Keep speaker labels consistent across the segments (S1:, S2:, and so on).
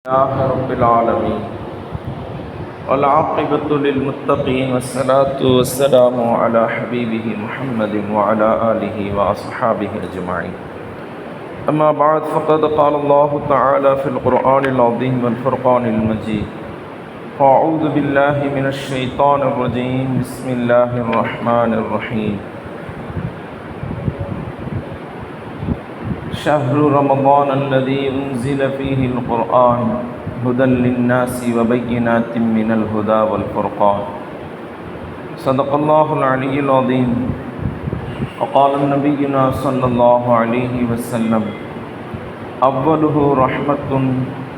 S1: لله رب العالمين والعاقبة للمتقين والصلاة والسلام على حبيبه محمد وعلى آله وأصحابه أجمعين. أما بعد فقد قال الله تعالى في القرآن العظيم والفرقان المجيد: أعوذ بالله من الشيطان الرجيم بسم الله الرحمن الرحيم. شهر رمضان الذي أنزل فيه القرآن هدى للناس وبينات من الهدى والفرقان. صدق الله العلي العظيم. وقال نبينا صلى الله عليه وسلم: أوله رحمة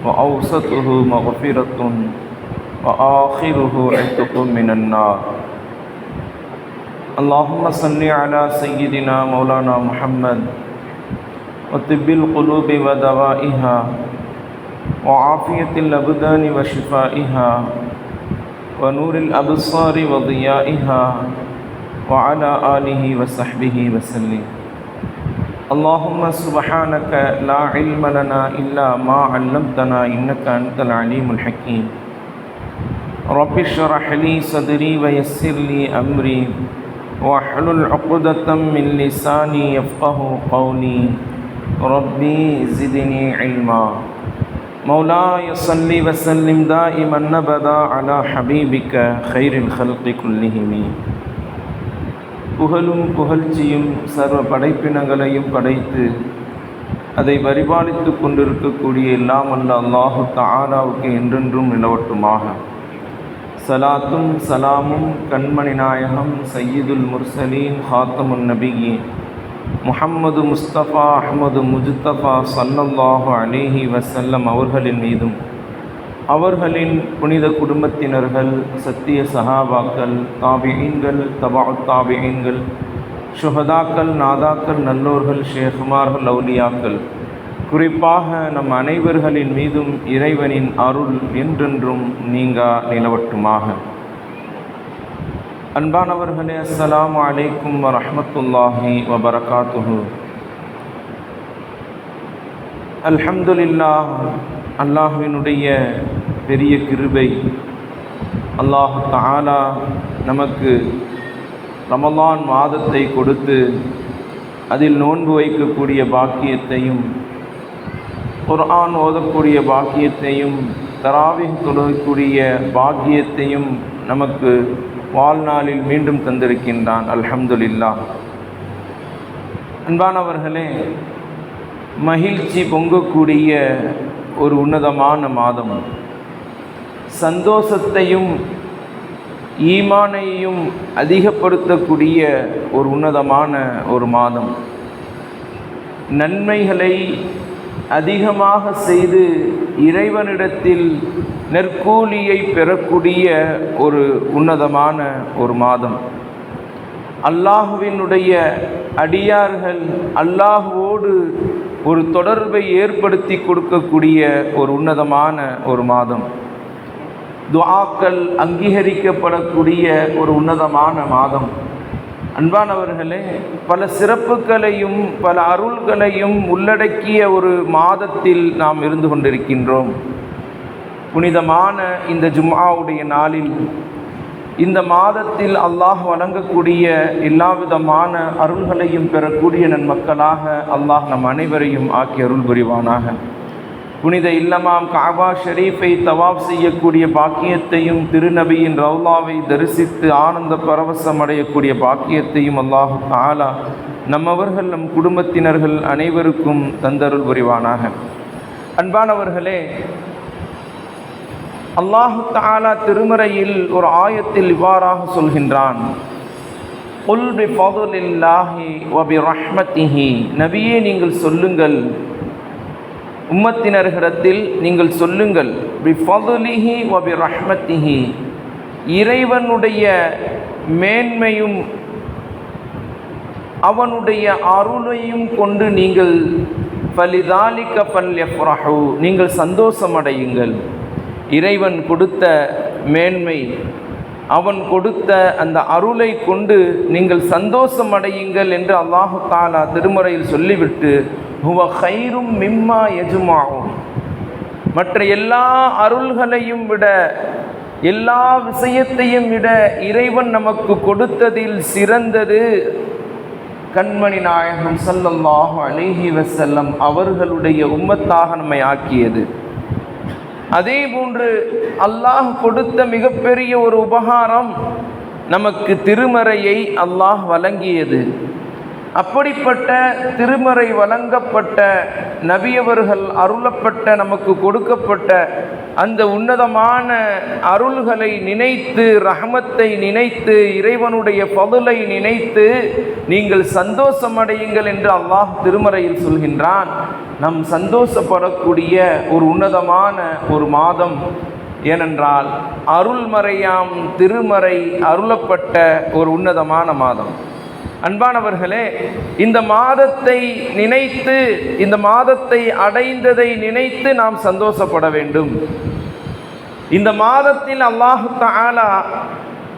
S1: وأوسطه مغفرة وآخره عتق من النار. اللهم صل على سيدنا مولانا محمد وطب القلوب ودوائها وعافية الأبدان وشفائها ونور الأبصار وضيائها وعلى آله وصحبه وسلم. اللهم سبحانك لا علم لنا إلا ما علمتنا إنك أنت العليم الحكيم. رب اشرح لي صدري ويسر لي أمري واحلل عقدة من لساني يفقه قولي. ربي زدني علما. مولاي صل وسلم دائما أبدا على حبيبك خير الخلق كلهم. புகழும் புகழ்ச்சியும் சர்வ படைப்பினங்களையும் படைத்து அதை பரிபாலித்து கொண்டிருக்கக்கூடிய எல்லாம் அல்ல அல்லாஹு தஆலாவுக்கு என்றென்றும் நிலவட்டுமாக. சலாத்தும் சலாமும் கண்மணி நாயகம் சையீதுல் முர்சலீன் ஹாத்தமுன் நபியீன் முஹம்மது முஸ்தபா அஹ்மது முஜ்தபா ஸல்லல்லாஹு அலைஹி வஸல்லம் அவர்களின் மீதும் அவர்களின் புனித குடும்பத்தினர்கள், சத்திய சஹாபாக்கள், தாபிஈன்கள், தபஅத் தாபிஈன்கள், ஷுஹதாக்கள், நாதாக்கள், நல்லோர்கள், ஷேகுமார்கள், அவுலியாக்கள், குறிப்பாக நம் அனைவர்களின் மீதும் இறைவனின் அருள் என்றென்றும் நீங்கா நிலவட்டுமாக. அன்பானவர்களே, அஸ்ஸலாமு அலைக்கும் வரஹ்மத்துல்லாஹி வபரகாத்துஹு. அல்ஹம்துலில்லாஹ், அல்லாஹ்வினுடைய பெரிய கிருபை. அல்லாஹ் தஆலா நமக்கு ரமலான் மாதத்தை கொடுத்து அதில் நோன்பு வைக்கக்கூடிய பாக்கியத்தையும், குர்ஆன் ஓதக்கூடிய பாக்கியத்தையும், தராவீஹ் தொழக்கூடிய பாக்கியத்தையும் நமக்கு வாழ்நாளில் மீண்டும் தந்திருக்கின்றான். அல்ஹம்துலில்லாஹ். அன்பானவர்களே, மகிழ்ச்சி பொங்கக்கூடிய ஒரு உன்னதமான மாதம், சந்தோஷத்தையும் ஈமானையும் அதிகப்படுத்தக்கூடிய ஒரு உன்னதமான ஒரு மாதம், நன்மைகளை அதிகமாக செய்து இறைவனிடத்தில் நற்கூலியை பெறக்கூடிய ஒரு உன்னதமான ஒரு மாதம். அல்லாஹ்வினுடைய அடியார்கள் அல்லாஹ்வோடு ஒரு தொடர்பை ஏற்படுத்தி கொடுக்கக்கூடிய ஒரு உன்னதமான ஒரு மாதம். துஆக்கள் அங்கீகரிக்கப்படக்கூடிய ஒரு உன்னதமான மாதம். அன்பானவர்களே, பல சிறப்புகளையும் பல அருள்களையும் உள்ளடக்கிய ஒரு மாதத்தில் நாம் இருந்து கொண்டிருக்கின்றோம். புனிதமான இந்த ஜும்ஆவுடைய நாளில், இந்த மாதத்தில் அல்லாஹ் வழங்கக்கூடிய எல்லா விதமான அருள்களையும் பெறக்கூடிய நன்மக்களாக அல்லாஹ் நம் அனைவரையும் ஆக்கி அருள் புரிவானாக. புனித இல்லமாம் காபா ஷரீஃபை தவாப் செய்யக்கூடிய பாக்கியத்தையும், திருநபியின் ரவுலாவை தரிசித்து ஆனந்த பரவசம் அடையக்கூடிய பாக்கியத்தையும் அல்லாஹ் தஆலா நம்மவர்கள் நம் குடும்பத்தினர்கள் அனைவருக்கும் தந்தருள் புரிவானாக. அன்பானவர்களே, அல்லாஹ் தஆலா திருமறையில் ஒரு ஆயத்தில் இவ்வாறாக சொல்கின்றான்: குல் பிஃபதுலில்லாஹி வ பிரஹ்மத்திஹி. நபியே, நீங்கள் சொல்லுங்கள், உம்மத்தினர்களிடத்தில் நீங்கள் சொல்லுங்கள், பிஃபதுலிஹி வ பிரஹ்மத்திஹி, இறைவனுடைய மேன்மையும் அவனுடைய அருளையும் கொண்டு நீங்கள் ஃபலிதாலிக ஃபல்யஃப்ரஹு, நீங்கள் சந்தோஷமடையுங்கள். இறைவன் கொடுத்த மேன்மை, அவன் கொடுத்த அந்த அருளை கொண்டு நீங்கள் சந்தோஷம் அடையுங்கள் என்று அல்லாஹு தஆலா திருமறையில் சொல்லிவிட்டு, ஹுவ கைரும் மிம்மா யஜ்மாஉன், மற்ற எல்லா அருள்களையும் விட, எல்லா விஷயத்தையும் விட இறைவன் நமக்கு கொடுத்ததில் சிறந்தது கண்மணி நாயகம் ஸல்லல்லாஹு அலைஹி வஸல்லம் அவர்களுடைய உம்மத்தாக நம்மை ஆக்கியது. அதே போன்று அல்லாஹ் கொடுத்த மிகப்பெரிய ஒரு உபகாரம் நமக்கு திருமறையை அல்லாஹ் வழங்கியது. அப்படிப்பட்ட திருமறை வழங்கப்பட்ட நபியவர்கள் அருளப்பட்ட நமக்கு கொடுக்கப்பட்ட அந்த உன்னதமான அருள்களை நினைத்து, ரஹமத்தை நினைத்து, இறைவனுடைய ஃபதுலை நினைத்து நீங்கள் சந்தோஷமடையுங்கள் என்று அல்லாஹ் திருமறையில் சொல்கின்றான். நம் சந்தோஷப்படக்கூடிய ஒரு உன்னதமான ஒரு மாதம். ஏனென்றால் அருள்மறையாம் திருமறை அருளப்பட்ட ஒரு உன்னதமான மாதம். அன்பானவர்களே, இந்த மாதத்தை நினைத்து, இந்த மாதத்தை அடைந்ததை நினைத்து நாம் சந்தோஷப்பட வேண்டும். இந்த மாதத்தில் அல்லாஹு தஆலா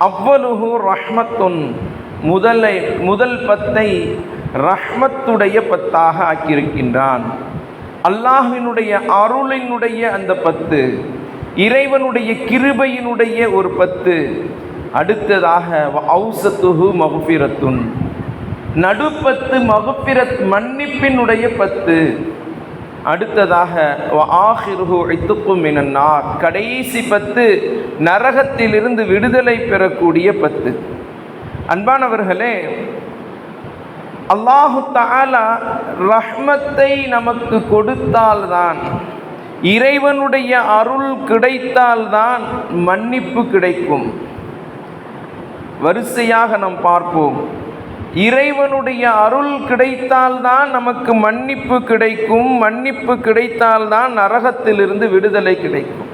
S1: அவ்வலுஹு ரஹ்மத்துன், முதல் பத்தை ரஹ்மத்துடைய பத்தாக ஆக்கியிருக்கின்றான். அல்லாஹ்வினுடைய அருளினுடைய அந்த 10, இறைவனுடைய கிருபையினுடைய ஒரு 10. அடுத்ததாக ஔசத்துஹு மஃபிரத்துன், நடுப்பத்து மஃபிரத் மன்னிப்பினுடைய 10. அடுத்ததாக ஆஹிருஹு இத்துக்கும் மினன்னார், கடைசி 10 நரகத்திலிருந்து விடுதலை பெறக்கூடிய 10. அன்பானவர்களே, அல்லாஹு தஆலா ரஹ்மத்தை நமக்கு கொடுத்தால்தான், இறைவனுடைய அருள் கிடைத்தால்தான் மன்னிப்பு கிடைக்கும். வரிசையாக நாம் பார்ப்போம். இறைவனுடைய அருள் கிடைத்தால்தான் நமக்கு மன்னிப்பு கிடைக்கும், மன்னிப்பு கிடைத்தால்தான் நரகத்திலிருந்து விடுதலை கிடைக்கும்.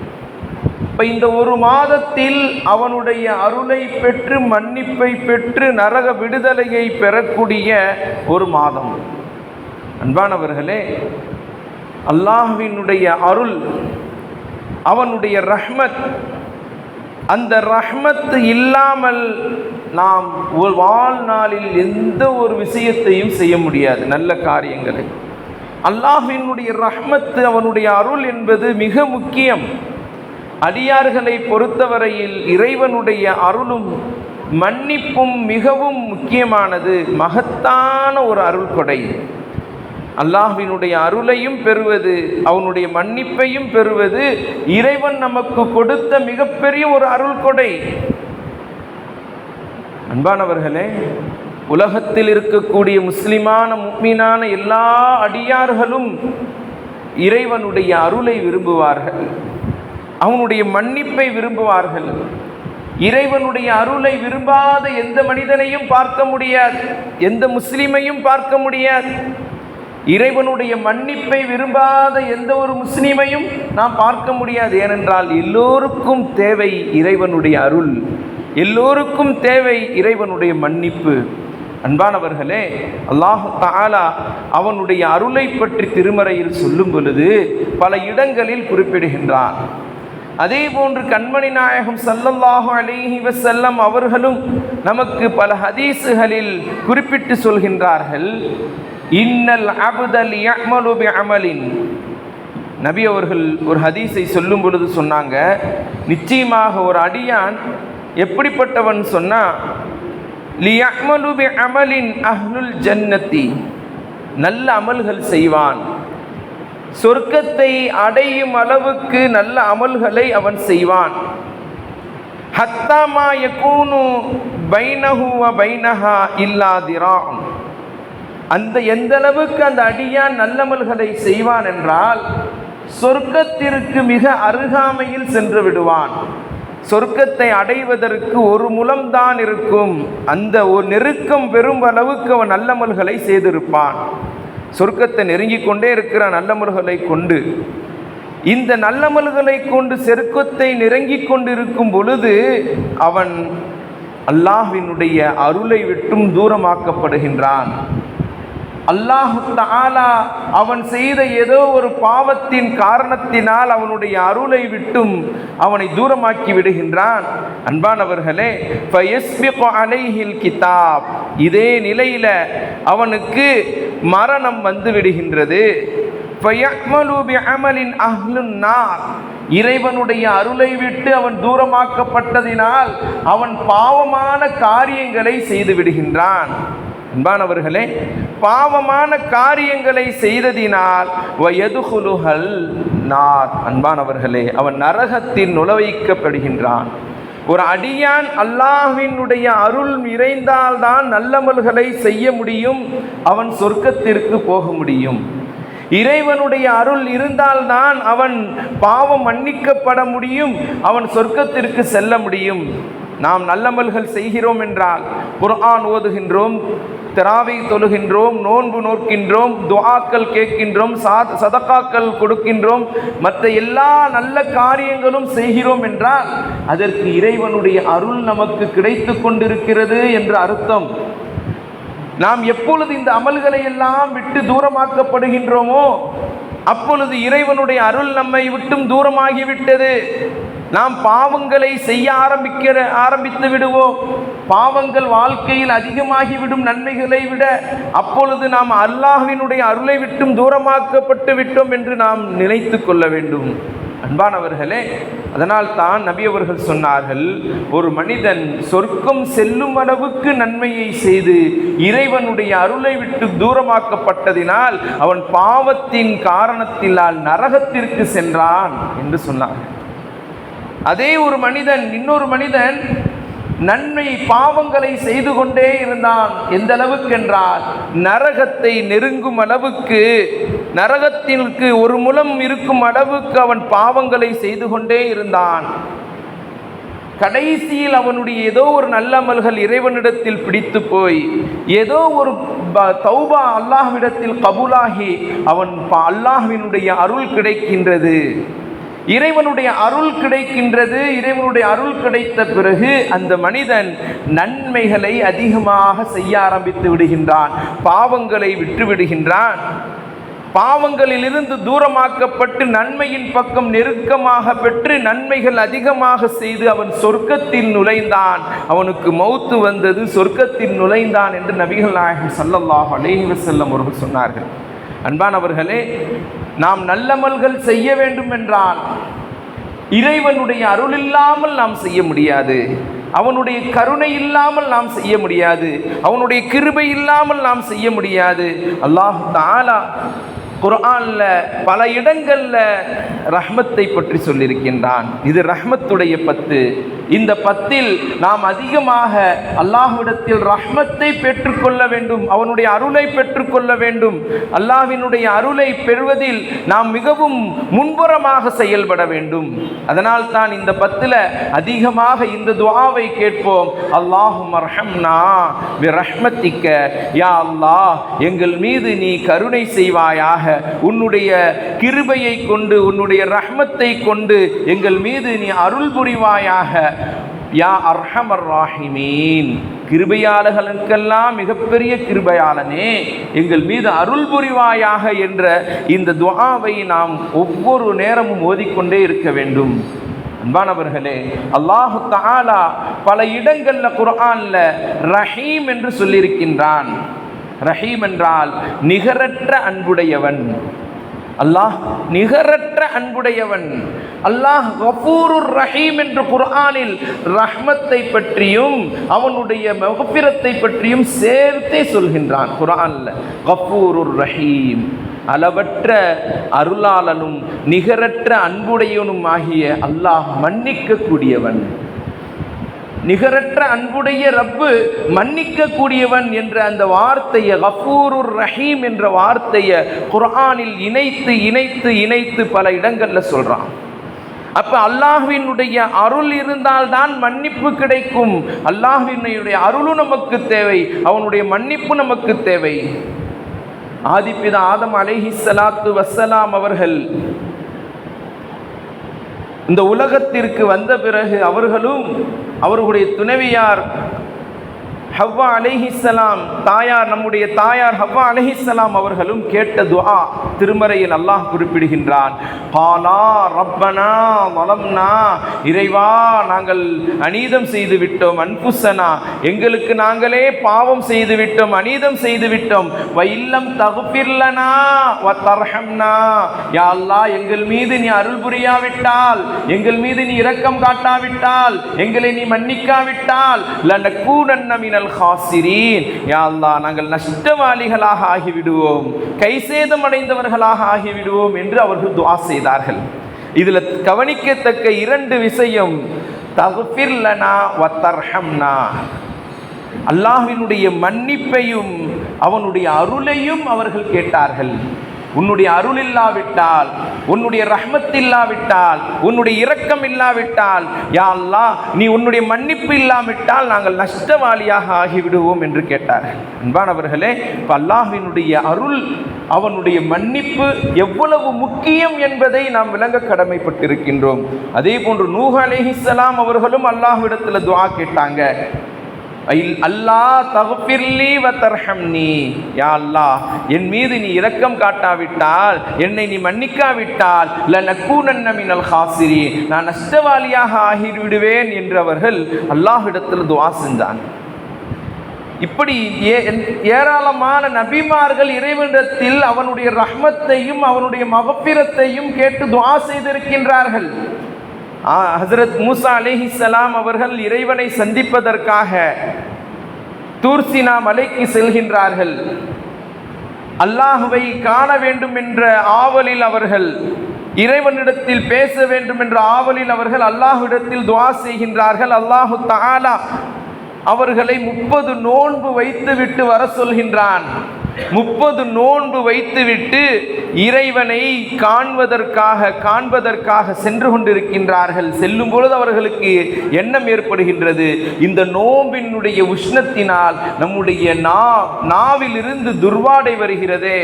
S1: இப்போ இந்த ஒரு மாதத்தில் அவனுடைய அருளை பெற்று, மன்னிப்பை பெற்று, நரக விடுதலையை பெறக்கூடிய ஒரு மாதம். அன்பானவர்களே, அல்லாஹ்வினுடைய அருள், அவனுடைய ரஹ்மத், அந்த ரஹ்மத் இல்லாமல் நாம் வாழ்நாளில் எந்த ஒரு விஷயத்தையும் செய்ய முடியாது, நல்ல காரியங்களை. அல்லாஹ்வினுடைய ரஹ்மத், அவனுடைய அருள் என்பது மிக முக்கியம். அடியார்களை பொறுத்தவரையில் இறைவனுடைய அருளும் மன்னிப்பும் மிகவும் முக்கியமானது, மகத்தான ஒரு அருள் கொடை. அல்லாஹ்வினுடைய அருளையும் பெறுவது, அவனுடைய மன்னிப்பையும் பெறுவது இறைவன் நமக்கு கொடுத்த மிகப்பெரிய ஒரு அருள் கொடை. அன்பானவர்களே, உலகத்தில் இருக்கக்கூடிய முஸ்லிமான முஃமினான எல்லா அடியார்களும் இறைவனுடைய அருளை விரும்புவார்கள், அவனுடைய மன்னிப்பை விரும்புவார்கள். இறைவனுடைய அருளை விரும்பாத எந்த மனிதனையும் பார்க்க முடியாது, எந்த முஸ்லிமையும் பார்க்க முடியாது. இறைவனுடைய மன்னிப்பை விரும்பாத எந்த ஒரு முஸ்லிமையும் நாம் பார்க்க முடியாது. ஏனென்றால் எல்லோருக்கும் தேவை இறைவனுடைய அருள், எல்லோருக்கும் தேவை இறைவனுடைய மன்னிப்பு. அன்பானவர்களே, அல்லாஹ் தஆலா அவனுடைய அருளை பற்றி திருமறையில் சொல்லும் பொழுது பல இடங்களில் குறிப்பிடுகின்றான். அதே போன்று கண்மணி நாயகம் ஸல்லல்லாஹு அலைஹி வஸல்லம் அவர்களும் நமக்கு பல ஹதீஸுகளில் குறிப்பிட்டு சொல்கின்றார்கள். இன்னல் அப்தல் யஅமலு பிஅமலின், நபி அவர்கள் ஒரு ஹதீஸை சொல்லும் பொழுது சொன்னாங்க, நிச்சயமாக ஒரு அடியான் எப்படிப்பட்டவன் சொன்னா, லியஅமலு பிஅமலின் அஹ்லுல் ஜன்னதி, நல்ல அமல்கள் செய்வான், சொர்க்கத்தை அடையும் அளவுக்கு நல்ல அமல்களை அவன் செய்வான். ஹத்தா மா யகூனு பைனஹு வ பைனஹா இல்லா திராஉன், அந்த எந்த அளவுக்கு அந்த அடியான் நல்லமல்களை செய்வான் என்றால் சொர்க்கத்திற்கு மிக அருகாமையில் சென்று விடுவான். சொர்க்கத்தை அடைவதற்கு ஒரு முழம்தான் இருக்கும், அந்த ஒரு நெருக்கம் பெறும் அளவுக்கு அவன் நல்லமல்களை செய்திருப்பான். சொர்க்கத்தை நெருங்கி கொண்டே இருக்கிற நல்லமல்களை கொண்டு, இந்த நல்லமல்களை கொண்டு சொர்க்கத்தை நெருங்கி கொண்டிருக்கும் பொழுது அவன் அல்லாஹ்வினுடைய அருளை விட்டும் தூரமாக்கப்படுகின்றான். அல்லாஹ் தஆலா அவன் செய்த ஏதோ ஒரு பாவத்தின் காரணத்தினால் அவனுடைய அருளை விட்டும் அவனை தூரமாக்கி விடுகின்றான். அன்பானவர்களே, ஃபயஸ்பிகு அலைஹில் கிதாப், இதே நிலையில் அவனுக்கு மரணம் வந்து விடுகின்றது. ஃபயஅமலு பிஅமலின் அஹ்லுன் நார், இறைவனுடைய அருளை விட்டு அவன் தூரமாக்கப்பட்டதினால் அவன் பாவமான காரியங்களை செய்து விடுகின்றான். அன்பானவர்களே, பாவமான காரியங்களை செய்ததினால் வயதுகுலுஹல் நார், அன்பானவர்களே, அவன் நரகத்தில் நுழைவிக்கப்படுகின்றான். ஒரு அடியான் அல்லாஹ்வினுடைய அருள் நிறைந்தால்தான் நல்லமல்களை செய்ய முடியும், அவன் சொர்க்கத்திற்கு போக முடியும். இறைவனுடைய அருள் இருந்தால்தான் அவன் பாவம் மன்னிக்கப்பட முடியும், அவன் சொர்க்கத்திற்கு செல்ல முடியும். நாம் நல்லமல்கள் செய்கிறோம் என்றால் குர்ஆன் ஓதுகின்றோம், தராவி தொழுகின்றோம், நோன்பு நோக்கின்றோம், துஆக்கள் கேட்கின்றோம், சதகாக்கள் கொடுக்கின்றோம், மற்ற எல்லா நல்ல காரியங்களும் செய்கிறோம் என்றால் அதற்கு இறைவனுடைய அருள் நமக்கு கிடைத்து கொண்டிருக்கிறது என்ற அர்த்தம். நாம் எப்பொழுது இந்த அமல்களை எல்லாம் விட்டு தூரமாக்கப்படுகின்றோமோ அப்பொழுது இறைவனுடைய அருள் நம்மை விட்டும் தூரமாகிவிட்டது. நாம் பாவங்களை செய்ய ஆரம்பித்து விடுவோம். பாவங்கள் வாழ்க்கையில் அதிகமாகிவிடும் நன்மைகளை விட. அப்பொழுது நாம் அல்லாஹ்வினுடைய அருளை விட்டும் தூரமாக்கப்பட்டு விட்டோம் என்று நாம் நினைத்து கொள்ள வேண்டும். அன்பானவர்களே, அதனால் தான் நபி அவர்கள் சொன்னார்கள், ஒரு மனிதன் சொர்க்கம் செல்லும் அளவுக்கு நன்மையை செய்து இறைவனுடைய அருளை விட்டு தூரமாக்கப்பட்டதினால் அவன் பாவத்தின் காரணத்தினால் நரகத்திற்கு சென்றான் என்று சொன்னார். அதே ஒரு மனிதன், இன்னொரு மனிதன் நன்மை பாவங்களை செய்து கொண்டே இருந்தான். எந்த அளவுக்கு என்றால் நரகத்தை நெருங்கும் அளவுக்கு, நரகத்திற்கு ஒரு முலம் இருக்கும் அளவுக்கு அவன் பாவங்களை செய்து கொண்டே இருந்தான். கடைசியில் அவனுடைய ஏதோ ஒரு நல்ல அமல்கள் இறைவனிடத்தில் பிடித்து போய் ஏதோ ஒரு தௌபா அல்லாஹ்விடத்தில் கபூலாகி அவன் அல்லாஹ்வினுடைய அருள் கிடைக்கின்றது, இறைவனுடைய அருள் கிடைக்கின்றது. இறைவனுடைய அருள் கிடைத்த பிறகு அந்த மனிதன் நன்மைகளை அதிகமாக செய்ய ஆரம்பித்து விடுகின்றான், பாவங்களை விட்டு விடுகின்றான். பாவங்களிலிருந்து தூரமாக்கப்பட்டு நன்மையின் பக்கம் நெருக்கமாக பெற்று நன்மைகள் அதிகமாக செய்து அவன் சொர்க்கத்தில் நுழைந்தான். அவனுக்கு மௌத்து வந்தது, சொர்க்கத்தில் நுழைந்தான் என்று நபிகள் நாயகம் ஸல்லல்லாஹு அலைஹி வஸல்லம் அவர்கள் சொன்னார்கள். அன்பானவர்களே, நாம் நல்லமல்கள் செய்ய வேண்டும் என்றால் இறைவனுடைய அருள் இல்லாமல் நாம் செய்ய முடியாது, அவனுடைய கருணை இல்லாமல் நாம் செய்ய முடியாது, அவனுடைய கிருபை இல்லாமல் நாம் செய்ய முடியாது. அல்லாஹ் தஆலா குர்ஆன்ல பல இடங்கள்ல ரஹ்மத்தை பற்றி சொல்லியிருக்கின்றான். இது ரஹ்மத்துடைய 10. இந்த 10ல் நாம் அதிகமாக அல்லாஹ்விடத்தில் ரஹ்மத்தை பெற்றுக்கொள்ள வேண்டும், அவனுடைய அருளை பெற்றுக்கொள்ள வேண்டும். அல்லாஹ்வினுடைய அருளை பெறுவதில் நாம் மிகவும் முன்புறமாக செயல்பட வேண்டும். அதனால் தான் இந்த 10ல் அதிகமாக இந்த துஆவை கேட்போம். அல்லாஹும்ம ரஹம்னா பிரஹ்மத்திக்க, யா அல்லாஹ் எங்கள் மீது நீ கருணை செய்வாயாக, உன்னுடைய கிருபையை கொண்டு, உன்னுடைய ரஹ்மத்தை கொண்டு எங்கள் மீது நீ அருள் புரிவாயாக. யா அர்ஹமர் ராஹிமீன், கிருபையாளர்களுக்கெல்லாம் மிகப்பெரிய கிருபையாளனே, எங்கள் மீது அருள் புரிவாயாக என்ற இந்த துஆவை நாம் ஒவ்வொரு நேரமும் ஓதிக்கொண்டே இருக்க வேண்டும். அன்பானவர்களே, அல்லாஹ் தஆலா பல இடங்கள்ல குர்ஆன்ல ரஹீம் என்று சொல்லியிருக்கின்றான். ரஹீம் என்றால் நிகரற்ற அன்புடையவன். அல்லாஹ் நிகரற்ற அன்புடையவன். அல்லாஹ் கஃபூருர் ரஹீம் என்று குர்ஆனில் ரஹ்மத்தை பற்றியும் அவனுடைய மக்ஃபிரத்தை பற்றியும் சேர்த்தே சொல்கின்றான். குர்ஆன்ல கஃபூருர் ரஹீம், அளவற்ற அருளாளனும் நிகரற்ற அன்புடையவனும் ஆகிய அல்லாஹ் மன்னிக்க கூடியவன். நிகரற்ற அன்புடைய ரப்பு மன்னிக்க கூடியவன் என்ற அந்த வார்த்தையை, கஃபூருர் ரஹீம் என்ற வார்த்தையை குர்ஆனில் இணைத்து இணைத்து இணைத்து பல இடங்கள்ல சொல்றான். அப்ப அல்லாஹ்வினுடைய அருள் இருந்தால்தான் மன்னிப்பு கிடைக்கும். அல்லாஹ்வினுடைய அருளும் நமக்கு தேவை, அவனுடைய மன்னிப்பு நமக்கு தேவை. ஆதிபிதா ஆதம் அலைஹிஸ்ஸலாத்து வஸ்ஸலாம் அவர்கள் இந்த உலகத்திற்கு வந்த பிறகு அவர்களும் அவர்களுடைய துணைவியார் ஹவ்வா அலைஹிஸ்ஸலாம் தாயார், நம்முடைய தாயார் ஹவ்வா அலைஹிஸ்ஸலாம் அவர்களும் கேட்ட துஆ திருமறையில் அல்லாஹ் குறிப்பிடுகின்றான். காலா ரப்பனா வலம்னா, இறைவா நாங்கள் அநீதம் செய்து விட்டோம், அன்புசனா எங்களுக்கு நாங்களே பாவம் செய்து விட்டோம், அநீதம் செய்து விட்டோம், வஇல்லம் தக்ஃபிர்லனா வதர்ஹம்னா, யா அல்லாஹ் எங்கள் மீது நீ அருள் புரியாவிட்டால், எங்கள் மீது நீ இரக்கம் காட்டாவிட்டால், எங்களை நீ மன்னிக்காவிட்டால், லனகூனன்ன மினல் ஹாசிரீன், யா அல்லாஹ் நாங்கள் நஷ்டவாளிகளாக ஆகிவிடுவோம், கைசேதம் அடைந்தவர்களாக ஆகிவிடுவோம் என்று அவர்கள் துஆ செய்தார்கள். இதில் கவனிக்கத்தக்க இரண்டு விஷயம், தக்ஃபிர் லனா வதர்ஹம்னா, அல்லாஹ்வினுடைய மன்னிப்பையும் அவனுடைய அருளையும் அவர்கள் கேட்டார்கள். உன்னுடைய அருள் இல்லாவிட்டால், உன்னுடைய ரஹ்மத் இல்லாவிட்டால், உன்னுடைய இரக்கம் இல்லாவிட்டால், யா அல்லாஹ் நீ உன்னுடைய மன்னிப்பு இல்லாவிட்டால் நாங்கள் நஷ்டவாளியாக ஆகிவிடுவோம் என்று கேட்டார்கள். அன்பானவர்களே, இப்போ அல்லாஹ்வினுடைய அருள், அவனுடைய மன்னிப்பு எவ்வளவு முக்கியம் என்பதை நாம் விளங்க கடமைப்பட்டிருக்கின்றோம். அதே போன்று நூஹ் அலைஹிஸ்ஸலாம் அவர்களும் அல்லாஹ்விடத்தில் துஆ கேட்டாங்க. அல்லாஹ் தக்ஃபிர்லி வதர்ஹம்னி, யா அல்லாஹ் என் மீது நீ இரக்கம் காட்டாவிட்டால், என்னை நீ மன்னிக்காவிட்டால், லனகூனன்ன மினல் ஹாசிரீன் நான் நஷ்டவாளியாக ஆகிவிடுவேன் என்று அவர்கள் அல்லாஹ்விடத்தில் துஆ செஞ்சாங்க. இப்படி ஏராளமான நபிமார்கள் இறைவனிடத்தில் அவனுடைய ரஹ்மத்தையும் அவனுடைய மகஃபிரத்தையும் கேட்டு துஆ செய்திருக்கின்றார்கள். ஹஜ்ரத் மூசா அலைஹிஸ்ஸலாம் அவர்கள் இறைவனை சந்திப்பதற்காக தூர்சினா மலைக்கு செல்கின்றார்கள். அல்லாஹுவை காண வேண்டும் என்ற ஆவலில் அவர்கள், இறைவனிடத்தில் பேச வேண்டும் என்ற ஆவலில் அவர்கள் அல்லாஹ்விடத்தில் துஆ செய்கின்றார்கள். அல்லாஹு தஆலா அவர்களை 30 நோன்பு வைத்துவிட்டு வர சொல்கின்றான். 30 நோன்பு வைத்துவிட்டு இறைவனை காண்பதற்காக சென்று கொண்டிருக்கின்றார்கள். செல்லும் பொழுது அவர்களுக்கு எண்ணம் ஏற்படுகின்றது, இந்த நோம்பினுடைய உஷ்ணத்தினால் நம்முடைய நாவிலிருந்து துர்வாடை வருகிறதே,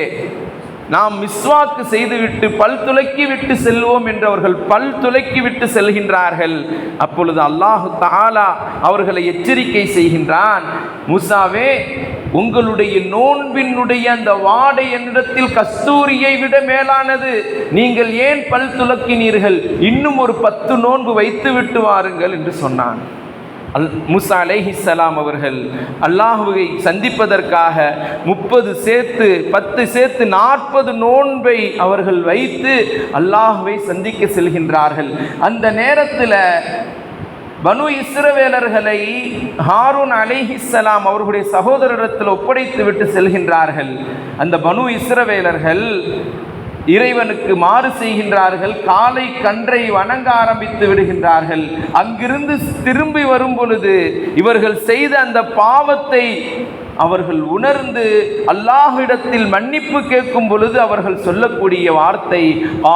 S1: நாம் மிஸ்வாக்கு செய்துவிட்டு பல் துலக்கி விட்டு செல்வோம் என்று அவர்கள் பல் துலக்கி விட்டு செல்கின்றார்கள். அப்பொழுது அல்லாஹு தஆலா அவர்களை எச்சரிக்கை செய்கின்றான். மூசாவே, உங்களுடைய நோன்பினுடைய அந்த வாடை என்னிடத்தில் கஸ்தூரியை விட மேலானது, நீங்கள் ஏன் பல் துலக்கினீர்கள், இன்னும் ஒரு 10 நோன்பு வைத்து விட்டு வாருங்கள் என்று சொன்னான். மூசா அலைஹிஸ்ஸலாம் அவர்கள் அல்லாஹுவை சந்திப்பதற்காக 30 சேர்த்து 10 சேர்த்து 40 நோன்பை அவர்கள் வைத்து அல்லாஹுவை சந்திக்க செல்கின்றார்கள். அந்த நேரத்தில் பனு இஸ்ரவேலர்களை ஹாரூன் அலைஹிஸ்ஸலாம் அவர்களுடைய சகோதரரிடத்தில் ஒப்படைத்து விட்டு செல்கின்றார்கள். அந்த பனு இஸ்ரவேலர்கள் இறைவனுக்கு மாறு செய்கின்றார்கள், காலை கன்றை வணங்க ஆரம்பித்து விடுகின்றார்கள். அங்கிருந்து திரும்பி வரும் பொழுது இவர்கள் செய்த அந்த பாவத்தை அவர்கள் உணர்ந்து அல்லாஹ்விடத்தில் மன்னிப்பு கேட்கும் பொழுது அவர்கள் சொல்லக்கூடிய வார்த்தை,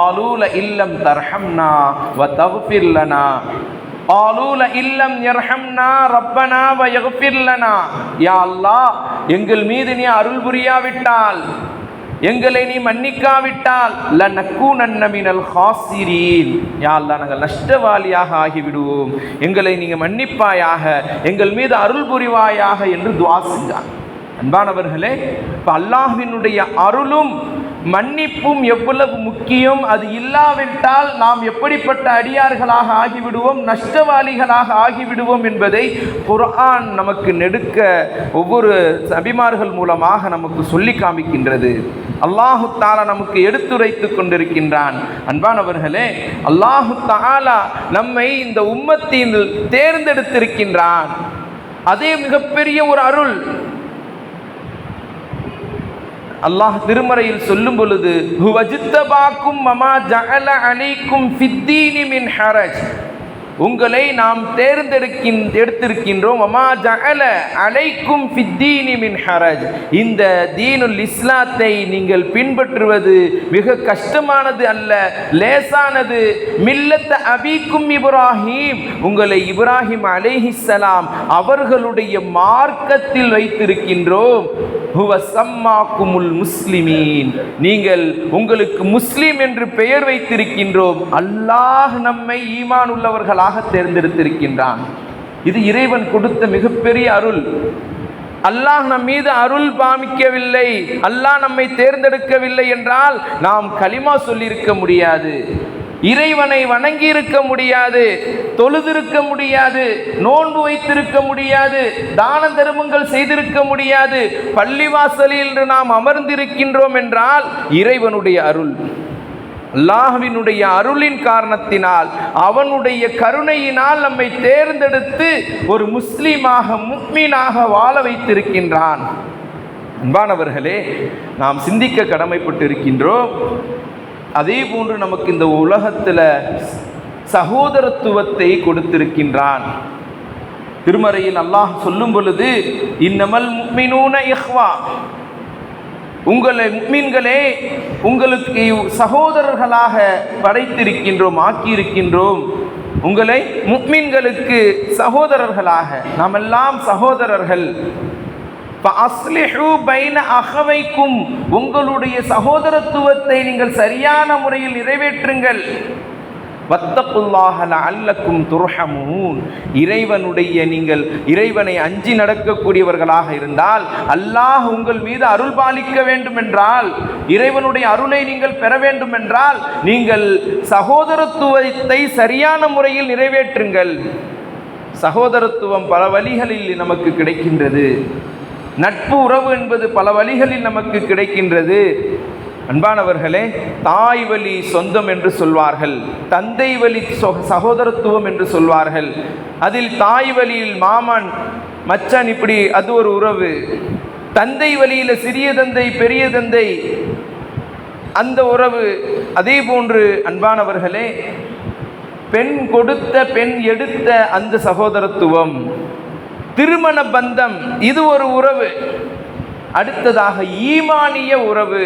S1: ஆலூல இல்லம் தர்ஹம்னா வ தக்ஃபிர் லனா, ஆலூல இல்லம் யர்ஹம்னா ரப்பனா வ யக்ஃபிர் லனா, யா அல்லாஹ் எங்கள் மீது நீ அருள் புரியாவிட்டால், எங்களை நீ மன்னிக்காவிட்டால், லனகூனன்ன மினல் ஹாசிரீன், யா அல்லாஹ் நாங்கள் நஷ்டவாளியாக ஆகிவிடுவோம், எங்களை நீங்கள் மன்னிப்பாயாக, எங்கள் மீது அருள் புரிவாயாக என்று துஆ செஞ்சாங்க. அன்பானவர்களே, இப்போ அல்லாஹ்வினுடைய அருளும் மன்னிப்பும் எவ்வளவு முக்கியம், அது இல்லாவிட்டால் நாம் எப்படிப்பட்ட அடியார்களாக ஆகிவிடுவோம், நஷ்டவாளிகளாக ஆகிவிடுவோம் என்பதை குர்ஆன் நமக்கு நெடுக்க ஒவ்வொரு நபிமார்கள் மூலமாக நமக்கு சொல்லி காமிக்கின்றது. அல்லாஹு தஆலா நமக்கு எடுத்துரைத்து கொண்டிருக்கின்றான். அன்பானவர்களே, அல்லாஹு தஆலா நம்மை இந்த உம்மத்தில் தேர்ந்தெடுத்திருக்கின்றான். அதே மிகப்பெரிய ஒரு அருள். அல்லாஹ் திருமறையில் சொல்லும் பொழுது, ஹுவஜ்தபாக்கும் மமா ஜஅல அலைக்கும் ஃபித்தீனி மின் ஹரஜ், உங்களை நாம் எடுத்திருக்கின்றோம். வமா ஜஅல அலைக்கும் ஃபித்தீனி மின் ஹரஜ், இந்த தீனுல் இஸ்லாத்தை நீங்கள் பின்பற்றுவது மிக கஷ்டமானது அல்ல, லேசானது. மில்லத்த அபீக்கும் இப்ராஹிம், உங்களை இப்ராஹிம் அலைஹிஸ்ஸலாம் அவர்களுடைய மார்க்கத்தில் வைத்திருக்கின்றோம். ஹுவ சம்மாக்குமுல் முஸ்லிமீன், நீங்கள் உங்களுக்கு முஸ்லிம் என்று பெயர் வைத்திருக்கின்றோம். அல்லாஹ் நம்மை ஈமான் உள்ளவர்களாக தேர்ந்தெடுத்திருக்கின்றான். இது இறைவன் கொடுத்த மிகப்பெரிய அருள். அல்லாஹ் நம் மீது அருள் பாமிக்கவில்லை, அல்லாஹ் நம்மை தேர்ந்தெடுக்கவில்லை என்றால் நாம் கலிமா சொல்லியிருக்க முடியாது, இறைவனை வணங்கி இருக்க முடியாது, தொழுதிருக்க முடியாது, நோன்பு வைத்திருக்க முடியாது, தான தர்மங்கள் செய்திருக்க முடியாது. பள்ளிவாசலில் நாம் அமர்ந்திருக்கின்றோம் என்றால் இறைவனுடைய அருள், அல்லாஹ்வினுடைய அருளின் காரணத்தினால், அவனுடைய கருணையினால் நம்மை தேர்ந்தெடுத்து ஒரு முஸ்லீமாக முஃமினாக வாழ வைத்திருக்கின்றான். அன்பானவர்களே, நாம் சிந்திக்க கடமைப்பட்டு இருக்கின்றோம். அதே போன்று நமக்கு இந்த உலகத்தில் சகோதரத்துவத்தை கொடுத்திருக்கின்றான். திருமறையில் அல்லாஹ் சொல்லும் பொழுது, இன்னமல் முஃமினூன இஹ்வா, உங்களை முஃமின்களே உங்களுக்கு சகோதரர்களாக படைத்திருக்கின்றோம், ஆக்கியிருக்கின்றோம். உங்களை முஃமின்களுக்கு சகோதரர்களாக, நாம் எல்லாம் சகோதரர்கள். ஃபஅஸ்லிஹு பைன அஹவைக்கும், உங்களுடைய சகோதரத்துவத்தை நீங்கள் சரியான முறையில் நிறைவேற்றுங்கள். வத்தகுல்லாஹ லஅல்லக்கும் துர்ஹமூன், நீங்கள் இறைவனை அஞ்சி நடக்கக்கூடியவர்களாக இருந்தால், அல்லாஹ் உங்கள் மீது அருள் பாலிக்க வேண்டும் என்றால், இறைவனுடைய அருளை நீங்கள் பெற வேண்டும் என்றால், நீங்கள் சகோதரத்துவத்தை சரியான முறையில் நிறைவேற்றுங்கள். சகோதரத்துவம் பல வழிகளில் நமக்கு கிடைக்கின்றது. நட்பு உறவு என்பது பல வழிகளில் நமக்கு கிடைக்கின்றது. அன்பானவர்களே, தாய் வழி சொந்தம் என்று சொல்வார்கள், தந்தை வழி சகோதரத்துவம் என்று சொல்வார்கள். அதில் தாய் வழியில் மாமன் மச்சான், இப்படி அது ஒரு உறவு. தந்தை வழியில் சிறிய தந்தை பெரிய தந்தை, அந்த உறவு. அதே போன்று அன்பானவர்களே, பெண் கொடுத்த பெண் எடுத்த அந்த சகோதரத்துவம், திருமண பந்தம், இது ஒரு உறவு. அடுத்ததாக ஈமானிய உறவு.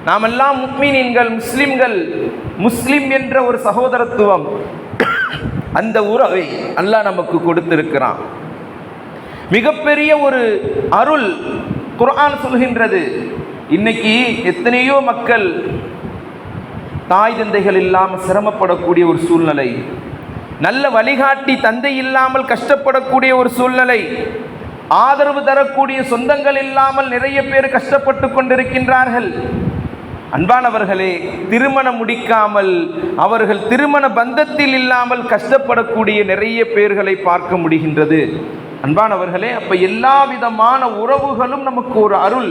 S1: நாமெல்லாம் முஃமினீன்கள், முஸ்லிம்கள், முஸ்லிம் என்ற ஒரு சகோதரத்துவம், அந்த உறவை அல்லாஹ் நமக்கு கொடுத்திருக்கிறான். மிகப்பெரிய ஒரு அருள் குர்ஆன் சொல்கின்றது. இன்னைக்கு எத்தனையோ மக்கள் தாய் தந்தைகள் இல்லாமல் சிரமப்படக்கூடிய ஒரு சூழ்நிலை, நல்ல வழிகாட்டி தந்தை இல்லாமல் கஷ்டப்படக்கூடிய ஒரு சூழ்நிலை, ஆதரவு தரக்கூடிய சொந்தங்கள் இல்லாமல் நிறைய பேர் கஷ்டப்பட்டு கொண்டிருக்கின்றார்கள். அன்பானவர்களே, திருமணம் முடிக்காமல் அவர்கள் திருமண பந்தத்தில் இல்லாமல் கஷ்டப்படக்கூடிய நிறைய பேர்களை பார்க்க முடிகின்றது. அன்பானவர்களே, அப்ப எல்லா விதமான உறவுகளும் நமக்கு ஒரு அருள்.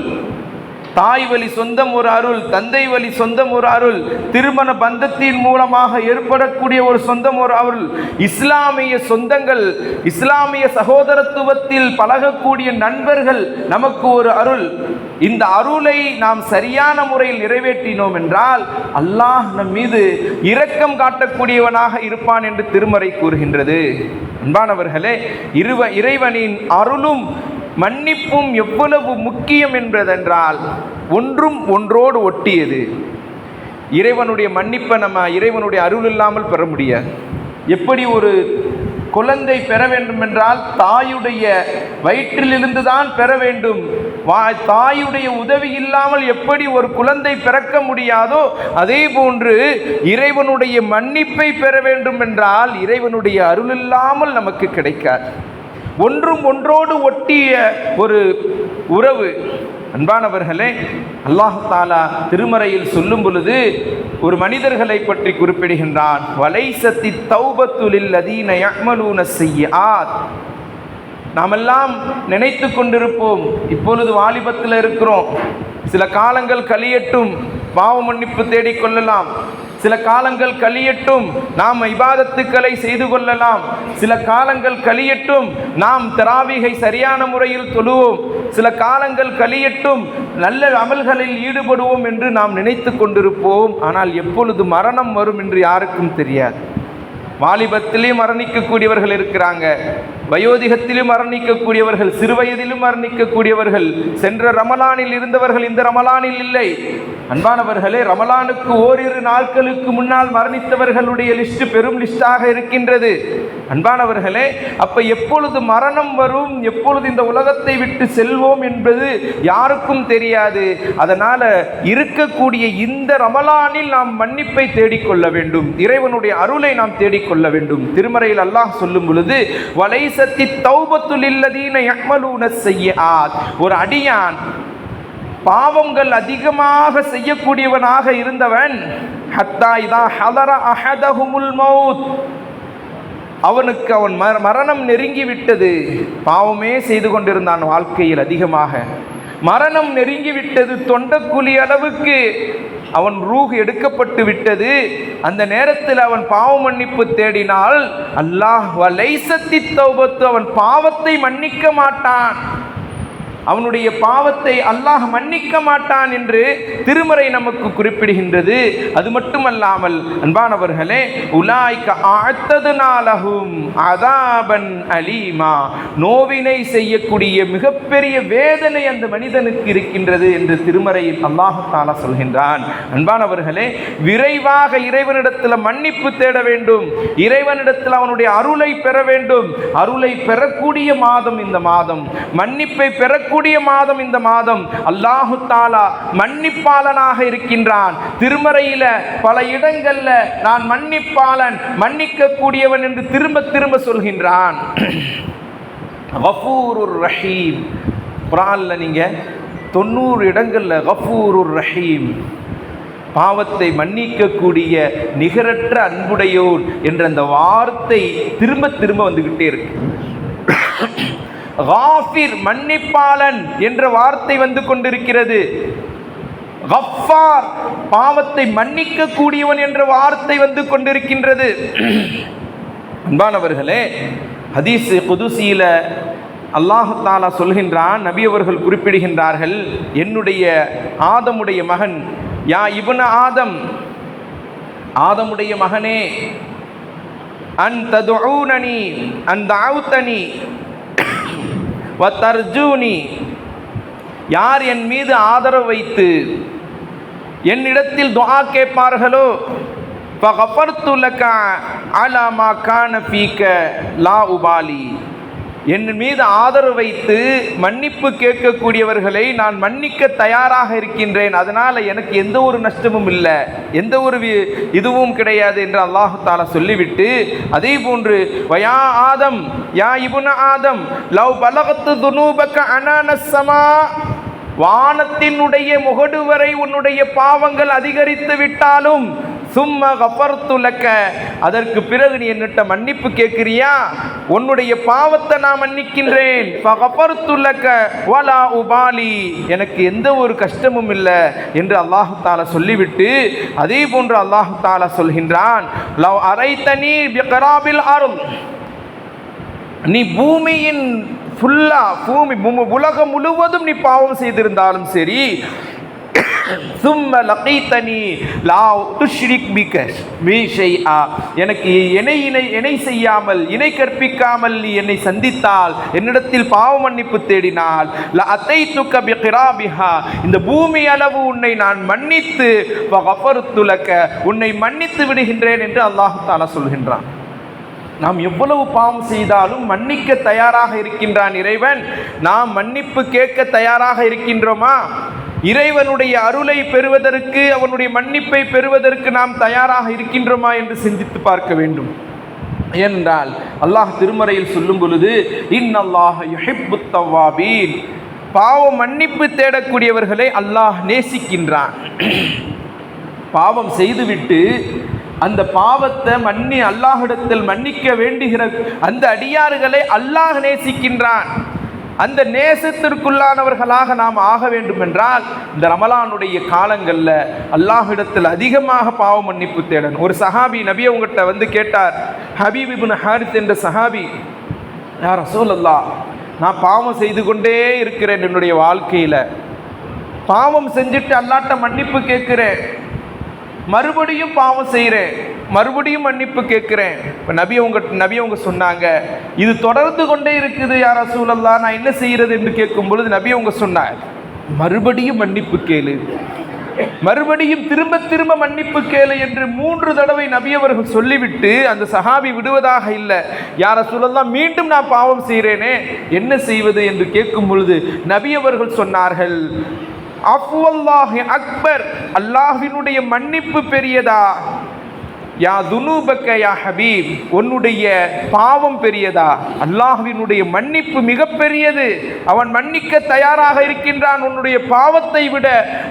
S1: தாய் வழி சொந்தம் ஒரு அருள், தந்தை வழி சொந்தம் ஒரு அருள், திருமண பந்தத்தின் மூலமாக ஏற்படக்கூடிய ஒரு சொந்தம் ஒரு அருள், இஸ்லாமிய சொந்தங்கள், இஸ்லாமிய சகோதரத்துவத்தில் பழகக்கூடிய நண்பர்கள் நமக்கு ஒரு அருள். இந்த அருளை நாம் சரியான முறையில் நிறைவேற்றினோம் என்றால் அல்லாஹ் நம் மீது இரக்கம் காட்டக்கூடியவனாக இருப்பான் என்று திருமறை கூறுகின்றது. அன்பானவர்களே, இறைவனின் அருளும் மன்னிப்பும் எவ்வளவு முக்கியம் என்பதென்றால் ஒன்றும் ஒன்றோடு ஒட்டியது. இறைவனுடைய மன்னிப்பை நம்ம இறைவனுடைய அருள் இல்லாமல் பெற முடியாது. எப்படி ஒரு குழந்தை பெற வேண்டும் என்றால் தாயுடைய வயிற்றிலிருந்து தான் பெற வேண்டும். தாயுடைய உதவி இல்லாமல் எப்படி ஒரு குழந்தை பிறக்க முடியாதோ அதே போன்று இறைவனுடைய மன்னிப்பை பெற வேண்டும் என்றால் இறைவனுடைய அருள் இல்லாமல் நமக்கு கிடைக்காது. ஒன்றும் ஒன்றோடு ஒட்டிய ஒரு உறவு. அன்பானவர்களே, அல்லாஹ் தஆலா திருமறையில் சொல்லும் பொழுது ஒரு மனிதர்களை பற்றி குறிப்பிடுகின்றான். வலைசத்தி தௌபத்து லில்லதீன யஅமலூன ஸய்யிஆத். நாமெல்லாம் நினைத்து கொண்டிருப்போம், இப்பொழுது வாலிபத்தில் இருக்கிறோம், சில காலங்கள் கழியட்டும் பாவ மன்னிப்பு தேடிக்கொள்ளலாம், சில காலங்கள் கழியட்டும் நாம் இபாதத்துக்களை செய்து கொள்ளலாம், சில காலங்கள் கழியட்டும் நாம் தராவீகை சரியான முறையில் தொழுவோம், சில காலங்கள் கழியட்டும் நல்ல அமல்களில் ஈடுபடுவோம் என்று நாம் நினைத்து கொண்டிருப்போம். ஆனால் எப்பொழுது மரணம் வரும் என்று யாருக்கும் தெரியாது. வாலிபத்திலே மரணிக்கக்கூடியவர்கள் இருக்கிறாங்க, வயோதிகத்திலும் மரணிக்கக்கூடியவர்கள், சிறுவயதிலும் மரணிக்கக்கூடியவர்கள். சென்ற ரமலானில் இருந்தவர்கள் இந்த ரமலானில் இல்லை. அன்பானவர்களே, ரமலானுக்கு ஓரிரு நாட்களுக்கு முன்னால் மரணித்தவர்களுடைய லிஸ்ட் பெரும் லிஸ்டாக இருக்கின்றது. அன்பானவர்களே, அப்ப எப்பொழுது மரணம் வரும், எப்பொழுது இந்த உலகத்தை விட்டு செல்வோம் என்பது யாருக்கும் தெரியாது. அதனால இருக்கக்கூடிய இந்த ரமலானில் நாம் மன்னிப்பை தேடிக்கொள்ள வேண்டும், இறைவனுடைய அருளை நாம் தேடிக்கொள்ள வேண்டும். திருமறையில் அல்லாஹ் சொல்லும் பொழுது வலைச வலைஸத்தி தௌபத்து லில்லதீன யஅமலூன ஸய்யிஆத். ஒரு அடியான் பாவங்கள் அதிகமாக செய்யக்கூடியவனாக இருந்தவன் ஹத்தா இதா ஹதர அஹதஹுமுல் மௌத், அவனுக்கு அவன் மரணம் நெருங்கி விட்டது. பாவமே செய்து கொண்டிருந்தான் வாழ்க்கையில் அதிகமாக, மரணம் நெருங்கி விட்டது, தொண்டக்குழி அளவுக்கு அவன் ரூஹ் எடுக்கப்பட்டு விட்டது. அந்த நேரத்தில் அவன் பாவ மன்னிப்பு தேடினால் அல்லாஹ் வலைஸத்தி தௌபத்து, அவன் பாவத்தை மன்னிக்க மாட்டான், அவனுடைய பாவத்தை அல்லாஹ் மன்னிக்க மாட்டான் என்று திருமறை நமக்கு குறிப்பிடுகின்றது. அது மட்டுமல்லாமல் அன்பானவர்களே, உலாய்க அஅத்ததுனா லஹும் அஸாபன் அலீமா, நோவினை செய்யக்கூடிய மிகப்பெரிய வேதனை அந்த மனிதனுக்கு இருக்கின்றது என்று திருமறையில் அல்லாஹ் தஆலா சொல்கின்றான். அன்பானவர்களே, விரைவாக இறைவனிடத்தில் மன்னிப்பு தேட வேண்டும், இறைவனிடத்தில் அவனுடைய அருளை பெற வேண்டும். அருளை பெறக்கூடிய மாதம் இந்த மாதம், மன்னிப்பை பெறக்கூடிய மாதம் இந்த மாதம். அல்லாஹு தஆலா மன்னிப்பாளனாக இருக்கின்றான். திருமறையில பல இடங்கள்ல நான் மன்னிப்பாளன், மன்னிக்க கூடியவன் என்று திரும்ப திரும்ப சொல்கின்றான். கஃபூருர் ரஹீம், குர்ஆன்ல நீங்க 90 இடங்கள்ல கஃபூருர் ரஹீம், பாவத்தை மன்னிக்கக்கூடிய நிகரற்ற அன்புடையோர் என்ற அந்த வார்த்தை திரும்ப திரும்ப வந்துகிட்டே இருக்கு. காஃபிர், மன்னிப்பாளன் என்ற வார்த்தை வந்து கொண்டிருக்கிறது. கஃபார், பாவத்தை மன்னிக்க கூடியவன் என்ற வார்த்தை வந்து கொண்டிருக்கின்றது. அன்பானவர்களே, ஹதீஸ் குதுசியில அல்லாஹ் தஆலா சொல்கின்றான், நபி அவர்கள் குறிப்பிடுகின்றார்கள், என்னுடைய ஆதமுடைய மகன், யா இப்ன ஆதம், ஆதமுடைய மகனே, அன் ததுஊனனி அன் தஅவுதனி வதர்ஜூனி, யார் என் மீது ஆதரவு வைத்து என்னிடத்தில் துஆ கேட்பார்களோ, ஃபகஃபர்து லக அலா மா கான ஃபீக லா உபாலி, என் மீது ஆதரவு வைத்து மன்னிப்பு கேட்கக்கூடியவர்களை நான் மன்னிக்க தயாராக இருக்கின்றேன், அதனால் எனக்கு எந்த ஒரு நஷ்டமும் இல்லை, எந்த ஒரு இதுவும் கிடையாது என்று அல்லாஹு தஆலா சொல்லிவிட்டு, அதே போன்று வயா ஆதம் யா இப்ன ஆதம் லவ் பலகத்து துனூபக அனானஸ் ஸமா, வானத்தினுடைய முகடு வரை உன்னுடைய பாவங்கள் அதிகரித்து விட்டாலும் சும்ம கஃபர்து லக்க, அதற்கு பிறகு நீ என்னிட்ட மன்னிப்பு கேட்கிறியா, உன்னுடைய பாவத்தை நான் மன்னிக்கின்றேன். ஃபகஃபர்து லக்க வலா உபாலி, எனக்கு எந்த ஒரு கஷ்டமும் இல்லை என்று அல்லாஹு தஆலா சொல்லிவிட்டு, அதே போன்று அல்லாஹு தஆலா சொல்கின்றான், லவ் அரைத்தனி பிகராபில் அர்ள், நீ பூமியின் ஃபுல்லா, பூமி உலகம் முழுவதும் நீ பாவம் செய்திருந்தாலும் சரி, சும்ம லகீதனி லா துஷ்ரிக் பிக பி ஷைஆ, எனக்கு இணை செய்யாமல், இணை கற்பிக்காமல் நீ என்னை சந்தித்தால், என்னிடத்தில் பாவ மன்னிப்பு தேடினால், ல அதைதுக பிகிராபிஹா, இந்த பூமி அளவு உன்னை நான் மன்னித்து ஃபகஃபர்து லக, உன்னை மன்னித்து விடுகின்றேன் என்று அல்லாஹ் தஆலா சொல்கின்றான். நாம் எவ்வளவு பாவம் செய்தாலும் மன்னிக்க தயாராக இருக்கின்றான் இறைவன். நாம் மன்னிப்பு கேட்க தயாராக இருக்கின்றோமா? இறைவனுடைய அருளை பெறுவதற்கு, அவனுடைய மன்னிப்பை பெறுவதற்கு நாம் தயாராக இருக்கின்றோமா என்று சிந்தித்து பார்க்க வேண்டும். ஏனென்றால் அல்லாஹ் திருமறையில் சொல்லும் பொழுது, இன்னல்லாஹ யுஹிப்புத் தவ்வாபீன், பாவ மன்னிப்பு தேடக்கூடியவர்களை அல்லாஹ் நேசிக்கின்றான். பாவம் செய்துவிட்டு அந்த பாவத்தை அல்லாஹ்விடத்தில் மன்னிக்க வேண்டுகிற அந்த அடியார்களை அல்லாஹ் நேசிக்கின்றான். அந்த நேசத்திற்குள்ளானவர்களாக நாம் ஆக வேண்டும் என்றால் இந்த ரமலானுடைய காலங்களில் அல்லாஹ்விடத்தில் அதிகமாக பாவ மன்னிப்பு தேடணும். ஒரு சஹாபி நபி அவங்ககிட்ட வந்து கேட்டார், ஹபீப் இப்னு ஹாரிஸ் என்ற சஹாபி, யா ரசூலல்லாஹ், நான் பாவம் செய்து கொண்டே இருக்கிறேன், என்னுடைய வாழ்க்கையில் பாவம் செஞ்சுட்டு அல்லாஹ்ட்ட மன்னிப்பு கேட்குறேன், மறுபடியும் பாவம் செய்கிறேன், மறுபடியும் மன்னிப்பு கேட்குறேன். இப்போ நபி அவங்க சொன்னாங்க, இது தொடர்ந்து கொண்டே இருக்குது யா ரசூலல்லாஹ், நான் என்ன செய்கிறது என்று கேட்கும் பொழுது நபி அவங்க சொன்னார், மறுபடியும் மன்னிப்பு கேளு, மறுபடியும் திரும்ப திரும்ப மன்னிப்பு கேளு என்று 3 தடவை நபி அவர்கள் சொல்லிவிட்டு அந்த சஹாபி விடுவதாக இல்லை. யா ரசூலல்லாஹ், மீண்டும் நான் பாவம் செய்கிறேனே, என்ன செய்வது என்று கேட்கும் பொழுது நபி அவர்கள் சொன்னார்கள், அஃப்வல்லாஹி அக்பர், அல்லாஹ்வினுடைய மன்னிப்பு பெரியதா, யா துனூபக்க யா ஹபீப், உன்னுடைய பாவம் பெரியதா? அல்லாஹ்வினுடைய மன்னிப்பு மிக பெரியது, அவன் மன்னிக்க தயாராக இருக்கின்றான். உன்னுடைய பாவத்தை விட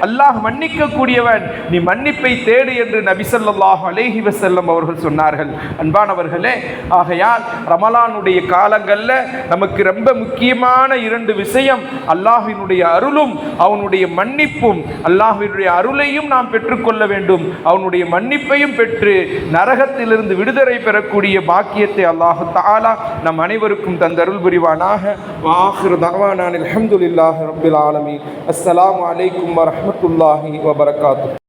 S1: அல்லாஹ் மன்னிக்க கூடியவன், நீ மன்னிப்பை தேடு என்று நபி ஸல்லல்லாஹு அலைஹி வஸல்லம் அவர்கள் சொன்னார்கள். அன்பானவர்களே, ஆகையால் ரமலானுடைய காலங்களில் நமக்கு ரொம்ப முக்கியமான 2 விஷயம், அல்லாஹ்வினுடைய அருளும் அவனுடைய மன்னிப்பும். அல்லாஹ்வினுடைய அருளையும் நாம் பெற்றுக்கொள்ள வேண்டும், அவனுடைய மன்னிப்பையும் பெற்று நரகத்திலிருந்து விடுதலை பெறக்கூடிய பாக்கியத்தை அல்லாஹ் தஆலா நம் அனைவருக்கும் தந்தருள் புரிவானாக. வஆகிரு தஅவானா அல்ஹம்துலில்லாஹி ரப்பில் ஆலமீன். அஸ்ஸலாமு அலைக்கும் வரஹ்மத்துல்லாஹி வபரகாத்துஹு.